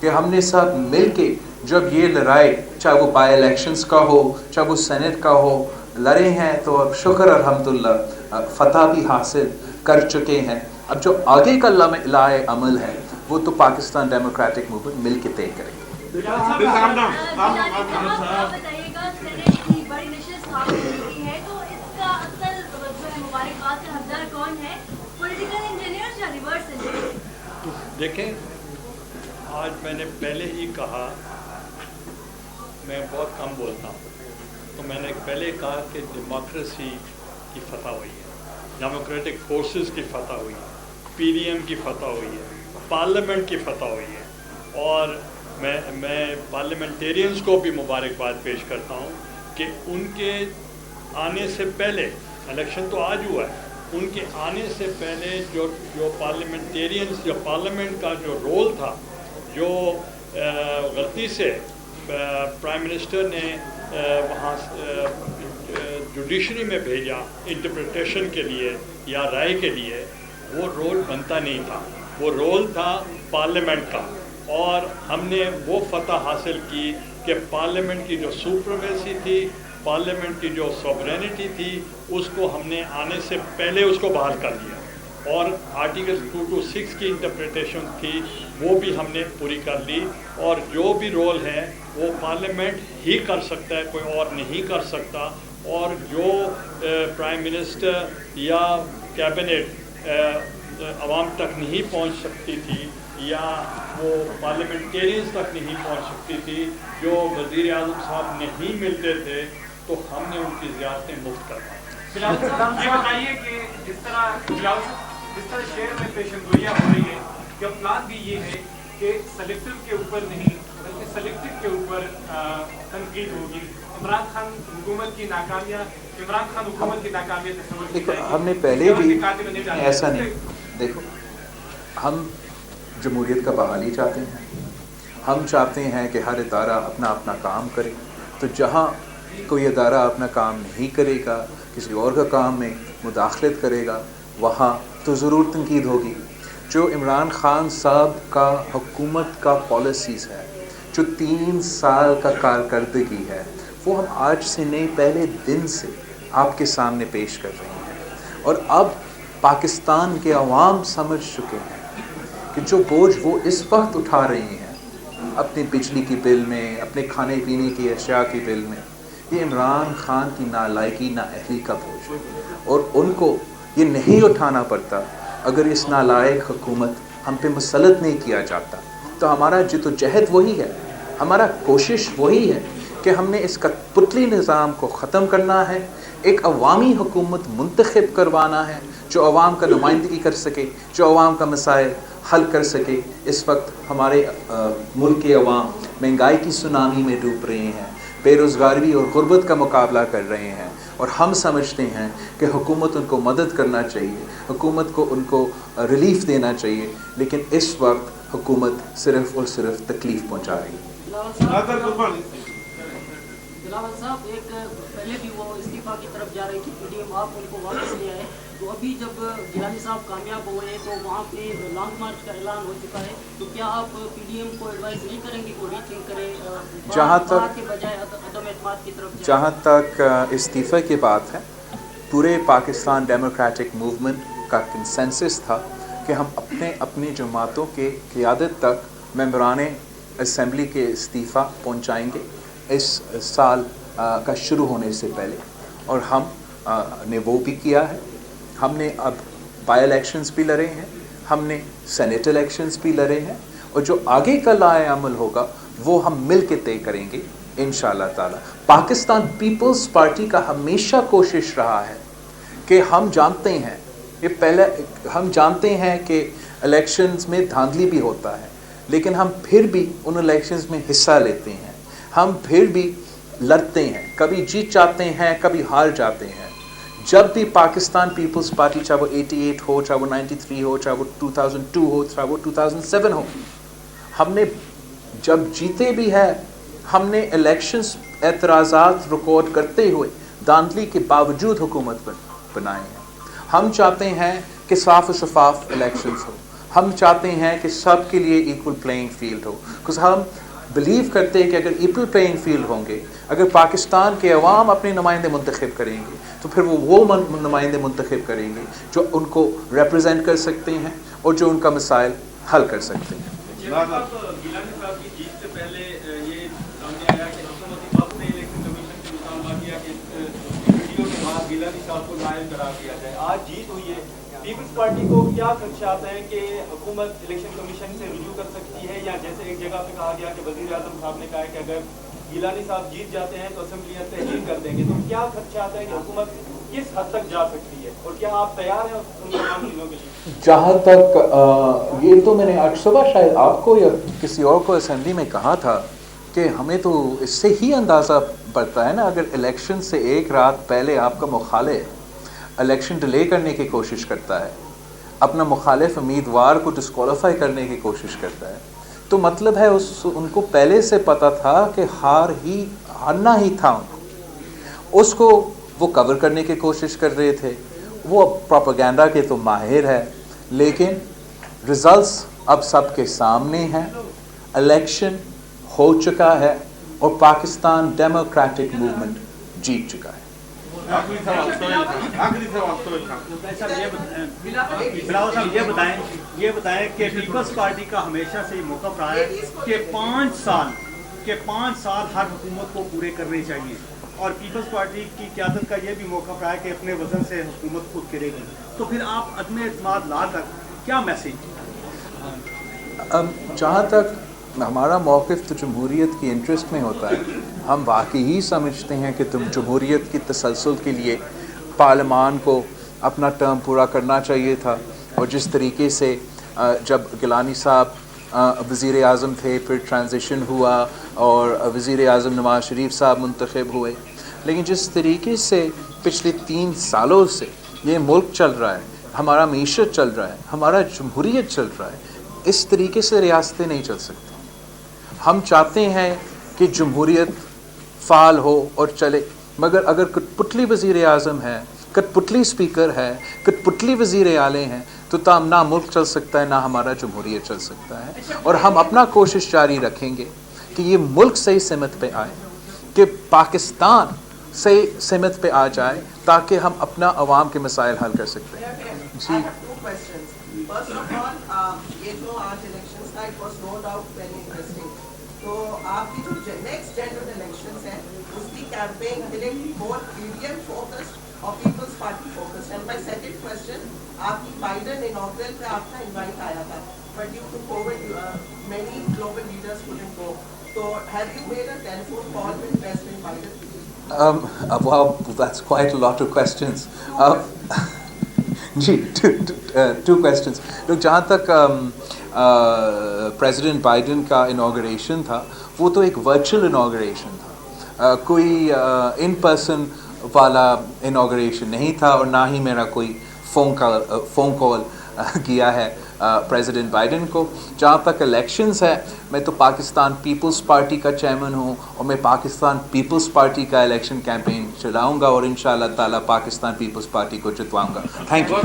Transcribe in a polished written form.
کہ ہم نے سب مل کے جب یہ لڑائی چاہے وہ بائی الیکشنز کا ہو چاہے وہ سینٹ کا ہو لڑے ہیں تو اب شکر الحمدللہ فتح بھی حاصل کر چکے ہیں. اب جو آگے کا لائے عمل ہے وہ تو پاکستان ڈیموکریٹک موومنٹ مل کے طے کرے گی. دیکھیں آج میں نے پہلے ہی کہا میں بہت کم بولتا ہوں تو میں نے پہلے کہا کہ ڈیموکریسی کی فتح ہوئی ہے, ڈیموکریٹک فورسز کی فتح ہوئی ہے, پی ڈی ایم کی فتح ہوئی ہے, پارلیمنٹ کی فتح ہوئی ہے. اور میں پارلیمنٹیرینز کو بھی مبارکباد پیش کرتا ہوں کہ ان کے آنے سے پہلے الیکشن تو آج ہوا ہے, ان کے آنے سے پہلے جو پارلیمنٹیرینز جو پارلیمنٹ کا جو رول تھا جو غلطی سے پرائم منسٹر نے وہاں جوڈیشری میں بھیجا انٹرپریٹیشن کے لیے یا رائے کے لیے, وہ رول بنتا نہیں تھا, وہ رول تھا پارلیمنٹ کا. اور ہم نے وہ فتح حاصل کی کہ پارلیمنٹ کی جو سپریمیسی تھی, پارلیمنٹ کی جو سوورینٹی تھی, اس کو ہم نے آنے سے پہلے اس کو بحال کر دیا. اور آرٹیکل 226 کی انٹرپریٹیشن تھی وہ بھی ہم نے پوری کر لی. اور جو بھی رول ہے وہ پارلیمنٹ ہی کر سکتا ہے, کوئی اور نہیں کر سکتا. اور جو پرائم منسٹر یا کیبنٹ عوام تک نہیں پہنچ سکتی تھی یا وہ پارلیمنٹیرینز تک نہیں پہنچ سکتی تھی, جو وزیر اعظم صاحب نہیں ملتے تھے, تو ہم نے ان کی زیارتیں مفت کروائیں. یہ بتائیے کہ جس طرح شہر میں پیشن گوئیاں ہو رہی ہیں, کہ پلان بھی یہ ہے کہ سلیکٹو کے اوپر نہیں بلکہ سلیکٹو کے اوپر تنقید ہوگی. عمران خان حکومت کی ناکامیت ہم نے پہلے بھی ایسا نہیں. دیکھو ہم جمہوریت کا بحالی چاہتے ہیں, ہم چاہتے ہیں کہ ہر ادارہ اپنا کام کرے. تو جہاں کوئی ادارہ اپنا کام نہیں کرے گا, کسی اور کا کام میں مداخلت کرے گا, وہاں تو ضرور تنقید ہوگی. جو عمران خان صاحب کا حکومت کا پالیسیز ہے, جو 3 سال کا کارکردگی ہے, وہ ہم آج سے نہیں پہلے دن سے آپ کے سامنے پیش کر رہے ہیں. اور اب پاکستان کے عوام سمجھ چکے ہیں کہ جو بوجھ وہ اس وقت اٹھا رہی ہیں اپنے بجلی کی بل میں, اپنے کھانے پینے کی اشیاء کی بل میں, یہ عمران خان کی نالائقی نااہلی کا بوجھ. اور ان کو یہ نہیں اٹھانا پڑتا اگر اس نالائق حکومت ہم پہ مسلط نہیں کیا جاتا. تو ہمارا جدوجہد وہی ہے, ہمارا کوشش وہی ہے کہ ہم نے اس کٹپتلی نظام کو ختم کرنا ہے, ایک عوامی حکومت منتخب کروانا ہے جو عوام کا نمائندگی کر سکے, جو عوام کا مسائل حل کر سکے. اس وقت ہمارے ملک کے عوام مہنگائی کی سونامی میں ڈوب رہے ہیں, بے روزگاری اور غربت کا مقابلہ کر رہے ہیں, اور ہم سمجھتے ہیں کہ حکومت ان کو مدد کرنا چاہیے, حکومت کو ان کو ریلیف دینا چاہیے. لیکن اس وقت حکومت صرف اور صرف تکلیف پہنچا رہی ہے. بلاول صاحب, ایک پہلے بھی وہ استعفیٰ کی طرف جا رہی تھی پی ڈی ایم, آپ ان کو واپس لے آئے. تو ابھی جب گیلانی صاحب کامیاب ہوئے تو وہاں پہ لانگ مارچ کا اعلان ہو چکا ہے, تو کیا آپ پی ڈی ایم کو ایڈوائز نہیں کریں گے کہ ری تھنک کریں کے بجائے عدم اعتماد کی طرف؟ جہاں تک استعفے کی بات ہے, پورے پاکستان ڈیموکریٹک موومنٹ کا کنسنسس تھا کہ ہم اپنے جماعتوں کے قیادت تک ممبران اسمبلی کے استعفیٰ پہنچائیں گے اس سال کا شروع ہونے سے پہلے. اور ہم نے وہ بھی کیا ہے. ہم نے اب بائی الیکشنز بھی لڑے ہیں, ہم نے سینیٹ الیکشنز بھی لڑے ہیں, اور جو آگے کا لائے عمل ہوگا وہ ہم مل کے طے کریں گے انشاءاللہ تعالی. پاکستان پیپلز پارٹی کا ہمیشہ کوشش رہا ہے کہ ہم جانتے ہیں کہ الیکشنز میں دھاندلی بھی ہوتا ہے, لیکن ہم پھر بھی ان الیکشنز میں حصہ لیتے ہیں, ہم پھر بھی لڑتے ہیں, کبھی جیت جاتے ہیں کبھی ہار جاتے ہیں. جب بھی پاکستان پیپلز پارٹی, چاہے وہ 88 ہو, چاہے وہ 93 ہو, چاہے وہ 2002 ہو, چاہے وہ 2007 ہو, ہم نے جب جیتے بھی ہے ہم نے الیکشنز اعتراضات ریکارڈ کرتے ہوئے دھاندلی کے باوجود حکومت بنائے ہیں. ہم چاہتے ہیں کہ صاف و شفاف الیکشنز ہو, ہم چاہتے ہیں کہ سب کے لیے equal playing field who, because ہم بلیو کرتے ہیں کہ اگر ایکول پلینگ فیلڈ ہوں گے، اگر پاکستان کے عوام اپنے نمائندے منتخب کریں گے تو پھر وہ نمائندے منتخب کریں گے جو ان کو ریپرزینٹ کر سکتے ہیں اور جو ان کا مسائل حل کر سکتے ہیں۔ گیلانی صاحب کی جیت سے پہلے یہ سامنے آیا کہ حکومتی وقت نے الیکشن کمیشن سے مطالبہ کیا کہ ویڈیو کے بعد گیلانی صاحب کو نائب قرار دیا جائے، آج جیت ہوئی ہے، پیپلز پارٹی کو کیا خدشات ہیں کہ حکومت الیکشن کمیشن سے رجوع کر سکتی ہے، یا جیسے ایک جگہ پہ کہا گیا کہ وزیر اعظم صاحب نے کہا ہے کہ اگر گیلانی صاحب جیت جاتے ہیں تو اسمبلیاں تحلیل کر دیں گے، تو کیا خدشات ہیں کہ حکومت کس حد تک جا سکتی ہے اور کیا آپ تیار ہیں ان تمام چیزوں کے لیے؟ جہاں تک یہ تو میں نے آج صبح شاید آپ کو یا کسی اور کو اسمبلی میں کہا تھا کہ ہمیں تو اس سے ہی اندازہ پڑتا ہے نا، اگر الیکشن سے ایک رات پہلے آپ کا مخالف الیکشن ڈیلے کرنے کی کوشش کرتا ہے، اپنا مخالف امیدوار کو ڈسکوالیفائی کرنے کی کوشش کرتا ہے، تو مطلب ہے ان کو پہلے سے پتہ تھا کہ ہارنا ہی تھا، اس کو وہ کور کرنے کی کوشش کر رہے تھے۔ وہ پروپیگنڈا کے تو ماہر ہے، لیکن ریزلٹس اب سب کے سامنے ہیں، الیکشن ہو چکا ہے اور پاکستان ڈیموکریٹک موومنٹ جیت چکا ہے۔ بلاول صاحب یہ بتائیں کہ پیپلز پارٹی کا ہمیشہ سے یہ موقف رہا ہے کہ 5 سال ہر حکومت کو پورے کرنے چاہیے، اور پیپلز پارٹی کی قیادت کا یہ بھی موقف رہا ہے کہ اپنے وزن سے حکومت خود کرے گی، تو پھر آپ عدم اعتماد لا کر کیا میسیج؟ جہاں تک ہمارا موقف تو جمہوریت کی انٹرسٹ میں ہوتا ہے، ہم واقعی سمجھتے ہیں کہ جمہوریت کی تسلسل کے لیے پارلیمان کو اپنا ٹرم پورا کرنا چاہیے تھا، اور جس طریقے سے جب گیلانی صاحب وزیر اعظم تھے، پھر ٹرانزیشن ہوا اور وزیر اعظم نواز شریف صاحب منتخب ہوئے، لیکن جس طریقے سے پچھلے 3 سالوں سے یہ ملک چل رہا ہے، ہمارا معیشت چل رہا ہے، ہمارا جمہوریت چل رہا ہے، اس طریقے سے ریاستیں نہیں چل سکتی۔ ہم چاہتے ہیں کہ جمہوریت فعال ہو اور چلے، مگر اگر کٹ پتلی وزیر اعظم ہے، کٹ پتلی اسپیکر ہے، کٹ پتلی وزیر اعلیٰ ہیں، تو نہ ملک چل سکتا ہے، نہ ہمارا جمہوریت چل سکتا ہے۔ اور ہم اپنا کوشش جاری رکھیں گے کہ یہ ملک صحیح سمت پہ آئے، کہ پاکستان صحیح سمت پہ آ جائے، تاکہ ہم اپنا عوام کے مسائل حل کر سکتے ہیں۔ جی First of all, یہ جو آج elections تھا, it was no doubt very interesting. تو آپ کی جو next general elections ہیں, اس کی campaign will it be more BDM focused or People's Party focused? And my second question, آپ کی Biden inaugural پہ آپ کا invite آیا تھا, but due to COVID, many global leaders couldn't go. So have you made a telephone call with President Biden? Wow, that's quite a lot of questions. جی two questions. لوگ جہاں تک president Biden کا inauguration تھا، وہ تو ایک virtual inauguration تھا، کوئی ان پرسن والا انوگریشن نہیں تھا، اور نہ ہی میرا کوئی فون کال کیا ہے پریزیڈنٹ بائیڈن کو۔ جہاں تک الیکشنز ہے، میں تو پاکستان پیپلز پارٹی کا چیئرمین ہوں، اور میں پاکستان پیپلز پارٹی کا الیکشن کیمپین چلاؤں گا، اور انشاءاللہ تعالیٰ پاکستان پیپلز پارٹی کو جتواؤں گا۔ Thank you.